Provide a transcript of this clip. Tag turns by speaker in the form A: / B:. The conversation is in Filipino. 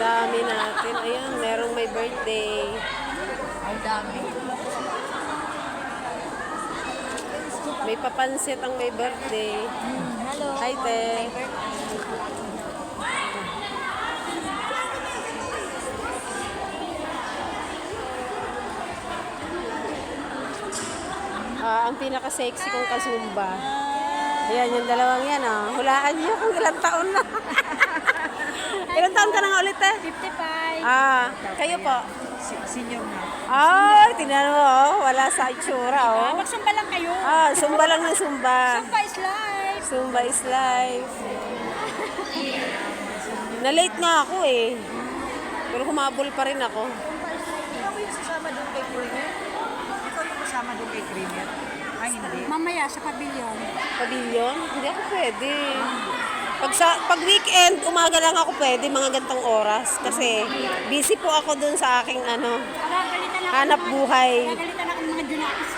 A: dami natin. Ayun, merong may birthday.
B: Ang dami.
A: May papansit ang may birthday.
B: Hello.
A: Hi, te. Ang pinaka-sexy kong kasumba. Ayan, yung dalawang yan, oh. Hulaan niyo kung ilang taon na. Ilang taon ka na nga ulit, eh?
B: 55.
A: Kayo po?
B: Senior na.
A: Ay, tingnan mo, oh. Wala sa itsura, oh.
B: Magsumba lang kayo.
A: Sumba lang ng sumba.
B: Sumba is life.
A: Sumba is life. Na-late nga ako, eh. Pero humabol pa rin ako.
B: Ikaw yung sasama doon kay Creamer? Ikaw yung kasama doon kay Creamer? Ay, hindi. Mamaya sa pavilion.
A: Pavilion? Hindi ako pwede. Pag weekend, umaga lang ako pwede, mga gantong oras. Kasi busy po ako dun sa aking hanap buhay.
B: Gagalitan ako ng mga Junakis.